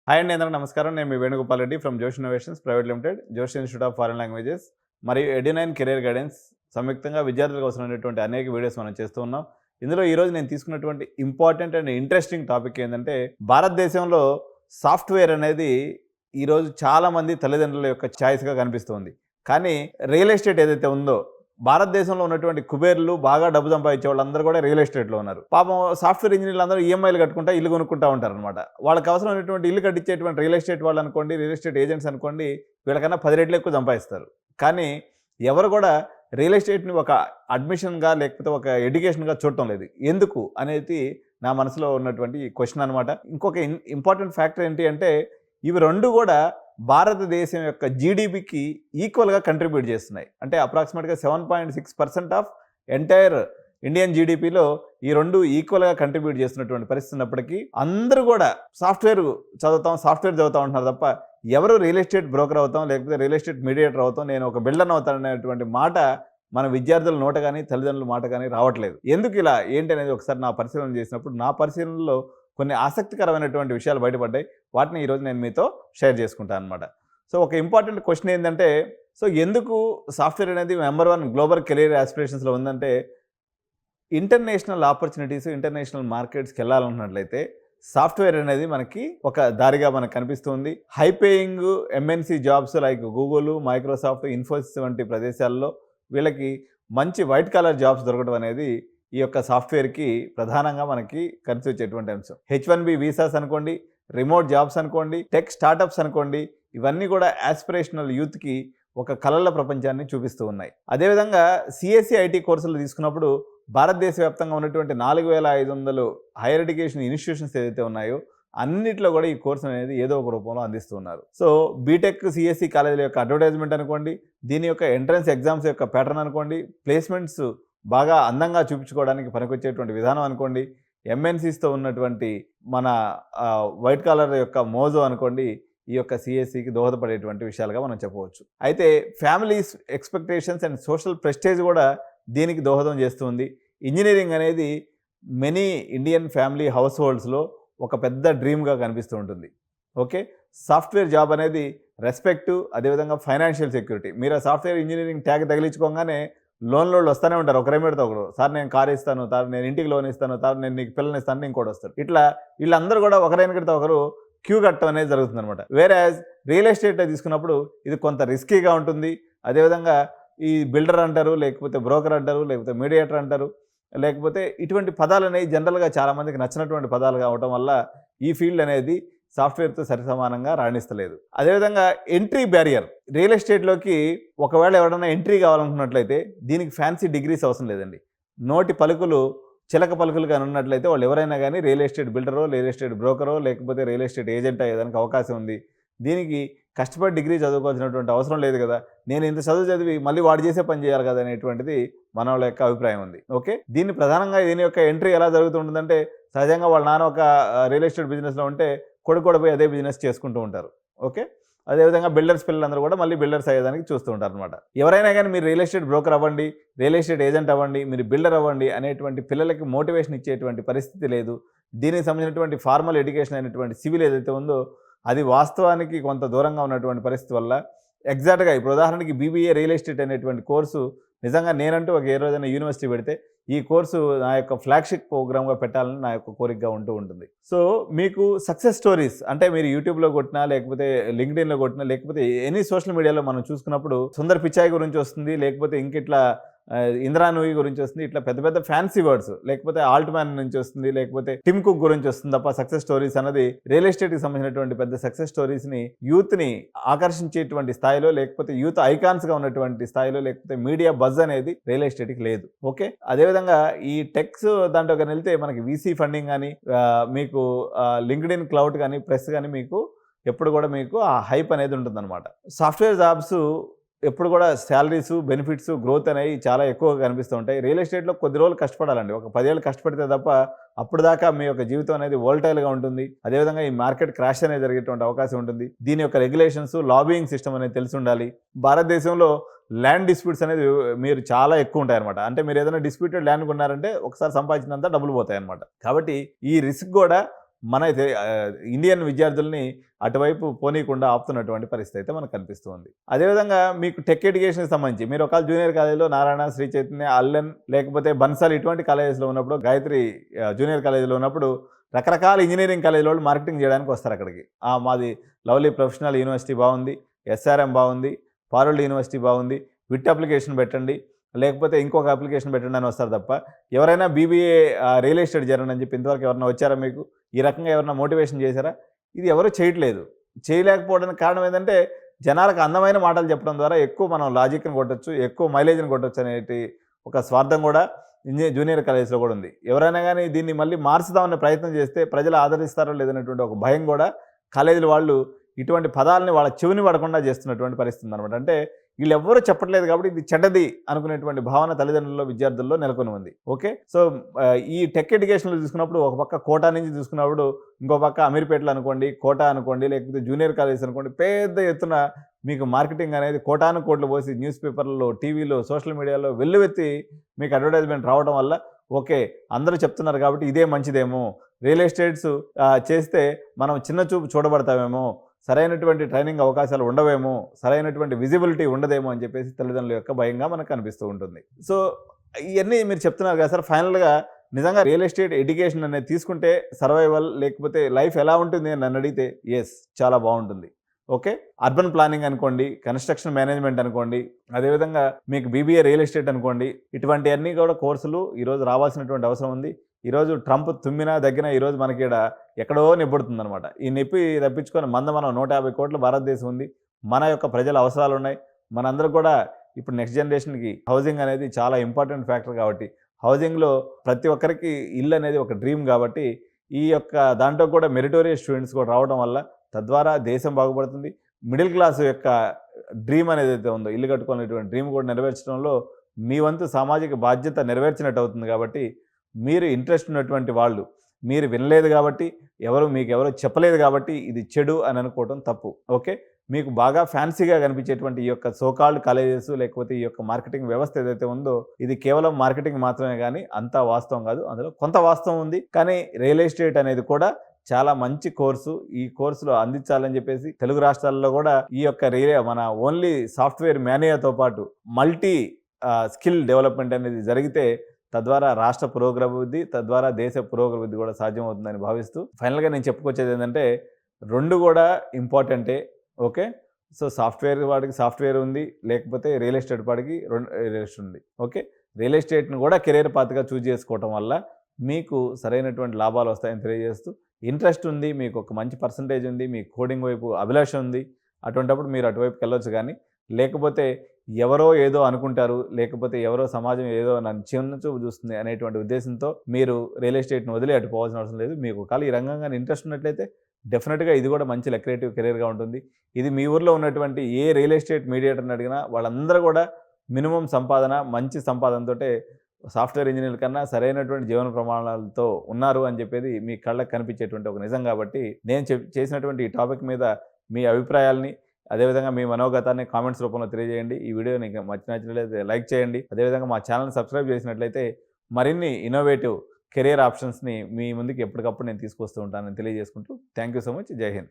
Hi అండి, అందరికీ నమస్కారం. నేను మీ వేణుగోపాల్ రెడ్డి ఫ్రమ్ జోష్ ఇన్నోవేషన్స్ ప్రైవేట్ లిమిటెడ్, జోష్ ఇన్స్టిట్యూట్ ఆఫ్ ఫారెన్ లాంగ్వేజెస్ మరియు ఎడ్యునైన్ కెరీర్ గైడెన్స్ సంయుక్తంగా విద్యార్థులకు అవసరమైనటువంటి అనేక వీడియోస్ మనం చేస్తూ ఉన్నాం. ఇందులో ఈరోజు నేను తీసుకున్నటువంటి ఇంపార్టెంట్ అండ్ ఇంట్రెస్టింగ్ టాపిక్ ఏంటంటే, భారతదేశంలో సాఫ్ట్వేర్ అనేది ఈరోజు చాలామంది తల్లిదండ్రుల యొక్క ఛాయిస్గా కనిపిస్తుంది. కానీ రియల్ ఎస్టేట్ ఏదైతే ఉందో, భారతదేశంలో ఉన్నటువంటి కుబేర్లు, బాగా డబ్బు సంపాదించే వాళ్ళందరూ కూడా రియల్ ఎస్టేట్లో ఉన్నారు. పాపం సాఫ్ట్వేర్ ఇంజనీర్లు అందరూ ఈఎంఐలు కట్టుకుంటా ఇల్లు కొనుక్కుంటా ఉంటారనమాట. వాళ్ళకి అవసరమైనటువంటి ఇల్లు కట్టించేటువంటి రియల్ ఎస్టేట్ వాళ్ళు అనుకోండి, రియల్ ఎస్టేట్ ఏజెంట్స్ అనుకోండి, వీళ్ళకన్నా 10 రెట్లు ఎక్కువ సంపాదిస్తారు. కానీ ఎవరు కూడా రియల్ ఎస్టేట్ని ఒక అడ్మిషన్గా లేకపోతే ఒక ఎడ్యుకేషన్గా చూడటం లేదు. ఎందుకు అనేది నా మనసులో ఉన్నటువంటి క్వశ్చన్ అనమాట. ఇంకొక ఇంపార్టెంట్ ఫ్యాక్టర్ ఏంటి అంటే, ఇవి రెండు కూడా భారతదేశం యొక్క జీడిపికి ఈక్వల్గా కంట్రిబ్యూట్ చేస్తున్నాయి. అంటే అప్రాక్సిమేట్గా 7.6% ఆఫ్ ఎంటైర్ ఇండియన్ జీడిపిలో ఈ రెండు ఈక్వల్గా కంట్రిబ్యూట్ చేస్తున్నటువంటి పరిస్థితి ఉన్నప్పటికీ అందరూ కూడా సాఫ్ట్వేర్ చదువుతాం అంటున్నారు తప్ప ఎవరు రియల్ ఎస్టేట్ బ్రోకర్ అవుతాం, లేకపోతే రియల్ ఎస్టేట్ మీడియేటర్ అవుతాం, నేను ఒక బిల్డర్ అవుతాను అనేటువంటి మాట మన విద్యార్థుల నోట కానీ తల్లిదండ్రుల మాట కానీ రావట్లేదు. ఎందుకు ఇలా ఏంటి అనేది ఒకసారి నా పరిశీలన చేసినప్పుడు నా పరిశీలనలో కొన్ని ఆసక్తికరమైనటువంటి విషయాలు బయటపడ్డాయి. వాటిని ఈరోజు నేను మీతో షేర్ చేసుకుంటాను అనమాట. సో ఒక ఇంపార్టెంట్ క్వశ్చన్ ఏంటంటే, సో ఎందుకు సాఫ్ట్వేర్ అనేది నెంబర్ 1 గ్లోబల్ కెరీర్ ఆస్పిరేషన్స్లో ఉందంటే, ఇంటర్నేషనల్ ఆపర్చునిటీస్, ఇంటర్నేషనల్ మార్కెట్స్కి వెళ్ళాలన్నట్లయితే సాఫ్ట్వేర్ అనేది మనకి ఒక దారిగా మనకు కనిపిస్తుంది. High paying MNC jobs like Google, Microsoft, Infosys వంటి ప్రదేశాల్లో వీళ్ళకి మంచి వైట్ కాలర్ జాబ్స్ దొరకడం అనేది ఈ యొక్క సాఫ్ట్వేర్కి ప్రధానంగా మనకి కలిసి వచ్చేటువంటి అంశం. H1B వీసాస్ అనుకోండి, రిమోట్ జాబ్స్ అనుకోండి, టెక్ స్టార్టప్స్ అనుకోండి, ఇవన్నీ కూడా యాస్పిరేషనల్ యూత్కి ఒక కళల ప్రపంచాన్ని చూపిస్తూ ఉన్నాయి. అదేవిధంగా సిఎస్సి ఐటీ కోర్సులు తీసుకున్నప్పుడు భారతదేశ వ్యాప్తంగా ఉన్నటువంటి 4500 హైయర్ ఎడ్యుకేషన్ ఇన్స్టిట్యూషన్స్ ఏదైతే ఉన్నాయో అన్నిట్లో కూడా ఈ కోర్సు అనేది ఏదో ఒక రూపంలో అందిస్తున్నారు. సో బీటెక్ సిఎస్సి కాలేజీల యొక్క అడ్వర్టైజ్మెంట్ అనుకోండి, దీని యొక్క ఎంట్రన్స్ ఎగ్జామ్స్ యొక్క ప్యాటర్న్ అనుకోండి, ప్లేస్మెంట్స్ బాగా అందంగా చూపించుకోవడానికి పనికొచ్చేటువంటి విధానం అనుకోండి, ఎంఎన్సీస్తో ఉన్నటువంటి మన వైట్ కాలర్ యొక్క మోజో అనుకోండి, ఈ యొక్క సిఎస్సికి దోహదపడేటువంటి విషయాలుగా మనం చెప్పవచ్చు. అయితే families expectations and social prestige కూడా దీనికి దోహదం చేస్తుంది. ఇంజనీరింగ్ అనేది మెనీ ఇండియన్ ఫ్యామిలీ హౌస్ హోల్డ్స్లో ఒక పెద్ద డ్రీమ్గా కనిపిస్తూ ఉంటుంది. ఓకే, సాఫ్ట్వేర్ జాబ్ అనేది రెస్పెక్టు, అదేవిధంగా ఫైనాన్షియల్ సెక్యూరిటీ. మీరు ఆ సాఫ్ట్వేర్ ఇంజనీరింగ్ ట్యాగ్ తగిలించుకోగానే లోన్లు వస్తూనే ఉంటారు, ఒకరి మీదతో ఒకరు. సార్ నేను కార్ ఇస్తాను, సార్ నేను ఇంటికి లోన్ ఇస్తాను, సార్ నేను నీకు పిల్లల్ని ఇస్తాను, ఇంకోటి వస్తారు. ఇట్లా వీళ్ళందరూ కూడా ఒకరైనకడితో ఒకరు క్యూ కట్టడం అనేది జరుగుతుంది అనమాట. వేరేజ్ రియల్ ఎస్టేట్ తీసుకున్నప్పుడు ఇది కొంత రిస్కీగా ఉంటుంది. అదేవిధంగా ఈ బిల్డర్ అంటారు, లేకపోతే బ్రోకర్ అంటారు, లేకపోతే మీడియేటర్ అంటారు, లేకపోతే ఇటువంటి పదాలు అనేవి జనరల్గా చాలామందికి నచ్చినటువంటి పదాలుగా అవడం వల్ల ఈ ఫీల్డ్ అనేది సాఫ్ట్వేర్తో సరిసమానంగా రాణిస్తలేదు. అదేవిధంగా ఎంట్రీ బ్యారియర్ రియల్ ఎస్టేట్లోకి ఒకవేళ ఎవరైనా ఎంట్రీ కావాలనుకున్నట్లయితే దీనికి ఫ్యాన్సీ డిగ్రీస్ అవసరం లేదండి. నోటి పలుకులు చిలక పలుకులు కానీ ఉన్నట్లయితే వాళ్ళు ఎవరైనా కానీ రియల్ ఎస్టేట్ బిల్డరో, రియల్ ఎస్టేట్ బ్రోకరో, లేకపోతే రియల్ ఎస్టేట్ ఏజెంట్ అయ్యేదానికి అవకాశం ఉంది. దీనికి కష్టపడి డిగ్రీ చదువుకోవాల్సినటువంటి అవసరం లేదు కదా, నేను ఇంత చదువు చదివి మళ్ళీ వాడు చేసే పని చేయాలి కదా అనేటువంటిది మన వాళ్ళ యొక్క అభిప్రాయం ఉంది. ఓకే, దీన్ని ప్రధానంగా దీని యొక్క ఎంట్రీ ఎలా జరుగుతుంటుందంటే, సహజంగా వాళ్ళ నాన్న ఒక రియల్ ఎస్టేట్ బిజినెస్లో ఉంటే కొడుకు కూడా పోయి అదే బిజినెస్ చేసుకుంటూ ఉంటారు. ఓకే, అదేవిధంగా బిల్డర్స్ పిల్లలందరూ కూడా మళ్ళీ బిల్డర్స్ అయ్యేదానికి చూస్తూ ఉంటారు అనమాట. ఎవరైనా కానీ మీరు రియల్ ఎస్టేట్ బ్రోకర్ అవ్వండి, రియల్ ఎస్టేట్ ఏజెంట్ అవ్వండి, మీరు బిల్డర్ అవ్వండి అనేటువంటి పిల్లలకి మోటివేషన్ ఇచ్చేటువంటి పరిస్థితి లేదు. దీనికి సంబంధించినటువంటి ఫార్మల్ ఎడ్యుకేషన్ అయినటువంటి సివిల్ ఏదైతే ఉందో అది వాస్తవానికి కొంత దూరంగా ఉన్నటువంటి పరిస్థితి వల్ల ఎగ్జాక్ట్గా ఇప్పుడు ఉదాహరణకి బీబీఏ రియల్ ఎస్టేట్ అనేటువంటి కోర్సు నిజంగా నేనంటూ ఒక ఏ రోజైనా యూనివర్సిటీ పెడితే ఈ కోర్సు నా యొక్క ఫ్లాగ్షిప్ ప్రోగ్రామ్గా పెట్టాలని నా యొక్క కోరికగా ఉంటూ ఉంటుంది. సో మీకు సక్సెస్ స్టోరీస్ అంటే మీరు యూట్యూబ్లో కొట్టినా, లేకపోతే లింక్డ్ఇన్లో కొట్టినా, లేకపోతే ఎనీ సోషల్ మీడియాలో మనం చూసుకున్నప్పుడు సుందర్ పిచాయ్ గురించి వస్తుంది, లేకపోతే ఇంకిట్లా ఇందిరా నూయి గురించి వస్తుంది, ఇట్లా పెద్ద పెద్ద ఫ్యాన్సీ వర్డ్స్, లేకపోతే ఆల్ట్మ్యాన్ నుంచి వస్తుంది, లేకపోతే టిమ్ కుక్ గురించి వస్తుంది తప్ప సక్సెస్ స్టోరీస్ అనేది రియల్ ఎస్టేట్కి సంబంధించినటువంటి పెద్ద సక్సెస్ స్టోరీస్ని యూత్ని ఆకర్షించేటువంటి స్థాయిలో, లేకపోతే యూత్ ఐకాన్స్గా ఉన్నటువంటి స్థాయిలో, లేకపోతే మీడియా బజ్ అనేది రియల్ ఎస్టేట్కి లేదు. ఓకే, అదేవిధంగా ఈ టెక్స్ దాంట్లో కానీ వెళ్తే మనకి వీసీ ఫండింగ్ కానీ, మీకు లింక్డ్ఇన్ క్లౌడ్ కానీ, ప్రెస్ కానీ మీకు ఎప్పుడు కూడా మీకు ఆ హైప్ అనేది ఉంటుందన్నమాట. సాఫ్ట్వేర్ జాబ్స్ ఎప్పుడు కూడా శాలరీస్, బెనిఫిట్స్, గ్రోత్ అనేవి చాలా ఎక్కువగా కనిపిస్తూ ఉంటాయి. రియల్ ఎస్టేట్లో కొద్ది రోజులు కష్టపడాలండి, ఒక 10 ఏళ్ళు కష్టపడితే తప్ప అప్పుడు దాకా మీ యొక్క జీవితం అనేది వోల్టైల్గా ఉంటుంది. అదేవిధంగా ఈ మార్కెట్ క్రాష్ అనేది జరిగేటువంటి అవకాశం ఉంటుంది. దీని యొక్క రెగ్యులేషన్స్, లాబియింగ్ సిస్టమ్ అనేది తెలిసి ఉండాలి. భారతదేశంలో ల్యాండ్ డిస్ప్యూట్స్ అనేది మీరు చాలా ఎక్కువ ఉంటాయన్నమాట. అంటే మీరు ఏదైనా డిస్ప్యూటెడ్ ల్యాండ్ కొన్నారంటే ఒకసారి సంపాదించినంత డబ్బులు పోతాయి అన్నమాట. కాబట్టి ఈ రిస్క్ కూడా మన ఇండియన్ విద్యార్థుల్ని అటువైపు పోనీయకుండా ఆపుతున్నటువంటి పరిస్థితి అయితే మనకు కనిపిస్తుంది. అదేవిధంగా మీకు టెక్ ఎడ్యుకేషన్కి సంబంధించి మీరు ఒకవేళ జూనియర్ కాలేజీలో నారాయణ, శ్రీ చైతన్య, అల్లెన్ లేకపోతే బన్సాల్ ఇటువంటి కాలేజెస్లో ఉన్నప్పుడు, గాయత్రి జూనియర్ కాలేజీలో ఉన్నప్పుడు రకరకాల ఇంజనీరింగ్ కాలేజీల వాళ్ళు మార్కెటింగ్ చేయడానికి వస్తారు అక్కడికి. మాది లవ్లీ ప్రొఫెషనల్ యూనివర్సిటీ బాగుంది, ఎస్ఆర్ఎం బాగుంది, పారుల్ యూనివర్సిటీ బాగుంది, విట్ అప్లికేషన్ పెట్టండి, లేకపోతే ఇంకొక అప్లికేషన్ పెట్టండి అని వస్తారు తప్ప, ఎవరైనా బీబీఏ రియల్ ఎస్టేట్ చేరండి అని చెప్పి ఇంతవరకు ఎవరైనా వచ్చారా మీకు? ఈ రకంగా ఎవరైనా మోటివేషన్ చేశారా? ఇది ఎవరు చేయట్లేదు. చేయలేకపోవడానికి కారణం ఏంటంటే, జనాలకు అందమైన మాటలు చెప్పడం ద్వారా ఎక్కువ మనం లాజిక్ని కొట్టొచ్చు, ఎక్కువ మైలేజ్ని కొట్టొచ్చు అనేటి ఒక స్వార్థం కూడా జూనియర్ కాలేజెస్లో కూడా ఉంది. ఎవరైనా కానీ దీన్ని మళ్ళీ మార్చుదామనే ప్రయత్నం చేస్తే ప్రజలు ఆదరిస్తారో లేదనేటువంటి ఒక భయం కూడా కాలేజీల వాళ్ళు ఇటువంటి పదాలని వాళ్ళ చెవిని పడకుండా చేస్తున్నటువంటి పరిస్థితి అనమాట. అంటే వీళ్ళెవ్వరూ చెప్పట్లేదు కాబట్టి ఇది చెడ్డది అనుకునేటువంటి భావన తల్లిదండ్రుల్లో, విద్యార్థుల్లో నెలకొని ఉంది. ఓకే, సో ఈ టెక్ ఎడ్యుకేషన్లో చూసుకున్నప్పుడు ఒక పక్క కోటా నుంచి చూసుకున్నప్పుడు, ఇంకో పక్క అమీర్పేటలో అనుకోండి, కోటా అనుకోండి, లేకపోతే జూనియర్ కాలేజెస్ అనుకోండి, పెద్ద ఎత్తున మీకు మార్కెటింగ్ అనేది కోటాను కోట్లు పోసి న్యూస్ పేపర్లలో, టీవీలో, సోషల్ మీడియాలో వెల్లువెత్తి మీకు అడ్వర్టైజ్మెంట్ రావడం వల్ల ఓకే అందరూ చెప్తున్నారు కాబట్టి ఇదే మంచిదేమో, రియల్ ఎస్టేట్స్ చేస్తే మనం చిన్న చూపు చూడబడతామేమో, సరైనటువంటి ట్రైనింగ్ అవకాశాలు ఉండవేమో, సరైనటువంటి విజిబిలిటీ ఉండదేమో అని చెప్పేసి తల్లిదండ్రుల యొక్క భయంగా మనకు కనిపిస్తూ ఉంటుంది. సో ఇవన్నీ మీరు చెప్తున్నారు కదా సార్, ఫైనల్గా నిజంగా రియల్ ఎస్టేట్ ఎడ్యుకేషన్ అనేది తీసుకుంటే సర్వైవల్ లేకపోతే లైఫ్ ఎలా ఉంటుంది అని నన్ను అడిగితే ఎస్ చాలా బాగుంటుంది. ఓకే, అర్బన్ ప్లానింగ్ అనుకోండి, కన్స్ట్రక్షన్ మేనేజ్మెంట్ అనుకోండి, అదేవిధంగా మీకు బీబీఏ రియల్ ఎస్టేట్ అనుకోండి, ఇటువంటివన్నీ కూడా కోర్సులు ఈరోజు రావాల్సినటువంటి అవసరం ఉంది. ఈరోజు ట్రంప్ తుమ్మినా దగ్గర ఈరోజు మనకి ఇక్కడ ఎక్కడో నిబ్బడుతుందనమాట. ఈ నొప్పి తప్పించుకొని మనం 150 కోట్ల భారతదేశం ఉంది, మన యొక్క ప్రజల అవసరాలు ఉన్నాయి. మనందరూ కూడా ఇప్పుడు నెక్స్ట్ జనరేషన్కి హౌసింగ్ అనేది చాలా ఇంపార్టెంట్ ఫ్యాక్టర్ కాబట్టి, హౌసింగ్లో ప్రతి ఒక్కరికి ఇల్లు అనేది ఒక డ్రీమ్ కాబట్టి, ఈ యొక్క దాంట్లో కూడా మెరిటోరియస్ స్టూడెంట్స్ కూడా రావడం వల్ల తద్వారా దేశం బాగుపడుతుంది. మిడిల్ క్లాస్ యొక్క డ్రీమ్ అనేది అయితే ఉందో, ఇల్లు కట్టుకునేటువంటి డ్రీమ్ కూడా నెరవేర్చడంలో మీ వంతు సామాజిక బాధ్యత నెరవేర్చినట్టు అవుతుంది. కాబట్టి మీరు ఇంట్రెస్ట్ ఉన్నటువంటి వాళ్ళు, మీరు వినలేదు కాబట్టి, మీకెవరో చెప్పలేదు కాబట్టి ఇది చెడు అని అనుకోవడం తప్పు. ఓకే, మీకు బాగా ఫ్యాన్సీగా కనిపించేటువంటి ఈ యొక్క సోకాల్డ్ కాలేజెస్ లేకపోతే ఈ యొక్క మార్కెటింగ్ వ్యవస్థ ఏదైతే ఉందో, ఇది కేవలం మార్కెటింగ్ మాత్రమే కానీ అంతా వాస్తవం కాదు. అందులో కొంత వాస్తవం ఉంది. కానీ రియల్ ఎస్టేట్ అనేది కూడా చాలా మంచి కోర్సు. ఈ కోర్సులో అందించాలని చెప్పేసి తెలుగు రాష్ట్రాల్లో కూడా ఈ యొక్క మన ఓన్లీ సాఫ్ట్వేర్ మేనేజర్తో పాటు మల్టీ స్కిల్ డెవలప్మెంట్ అనేది జరిగితే తద్వారా రాష్ట్ర పురోగతి, తద్వారా దేశ పురోగతి కూడా సాధ్యమవుతుందని భావిస్తూ ఫైనల్గా నేను చెప్పుకొచ్చేది ఏంటంటే, రెండు కూడా ఇంపార్టెంటే. ఓకే, సో సాఫ్ట్వేర్ వాడికి సాఫ్ట్వేర్ ఉంది, లేకపోతే రియల్ ఎస్టేట్ వాడికి రియల్ ఎస్టేట్ ఉంది. ఓకే, రియల్ ఎస్టేట్ని కూడా కెరీర్ పాత్గా చూజ్ చేసుకోవటం వల్ల మీకు సరైనటువంటి లాభాలు వస్తాయని తెలియజేస్తూ, ఇంట్రెస్ట్ ఉంది, మీకు ఒక మంచి పర్సంటేజ్ ఉంది, మీకు కోడింగ్ వైపు అభిలాష ఉంది, అటువంటిప్పుడు మీరు అటువైపుకి వెళ్ళొచ్చు. కానీ లేకపోతే ఎవరో ఏదో అనుకుంటారు, లేకపోతే ఎవరో సమాజం ఏదో నన్ను చిన్న చూపు చూస్తుంది అనేటువంటి ఉద్దేశంతో మీరు రియల్ ఎస్టేట్ని వదిలి అటు పోవాల్సిన అవసరం లేదు. మీకు ఒకవేళ ఈ రంగంగా ఇంట్రెస్ట్ ఉన్నట్లయితే డెఫినెట్గా ఇది కూడా మంచి లక్రేటివ్ కెరీర్గా ఉంటుంది. ఇది మీ ఊర్లో ఉన్నటువంటి ఏ రియల్ ఎస్టేట్ మీడియేటర్ని అడిగినా వాళ్ళందరూ కూడా మినిమం సంపాదన, మంచి సంపాదనతో సాఫ్ట్వేర్ ఇంజనీర్ల కన్నా సరైనటువంటి జీవన ప్రమాణాలతో ఉన్నారు అని చెప్పేది మీ కళ్ళకు కనిపించేటువంటి ఒక నిజం. కాబట్టి నేను చేసినటువంటి ఈ టాపిక్ మీద మీ అభిప్రాయాల్ని, అదేవిధంగా మీ మనోగతాన్ని కామెంట్స్ రూపంలో తెలియజేయండి. ఈ వీడియో మీకు నచ్చినట్లయితే లైక్ చేయండి. అదేవిధంగా మా ఛానల్ని సబ్స్క్రైబ్ చేసినట్లయితే మరిన్ని ఇన్నోవేటివ్ కెరీర్ ఆప్షన్స్ని మీ ముందుకు ఎప్పటికప్పుడు నేను తీసుకొస్తూ ఉంటానని తెలియజేసుకుంటూ థ్యాంక్ యూ సో మచ్. జై హింద్.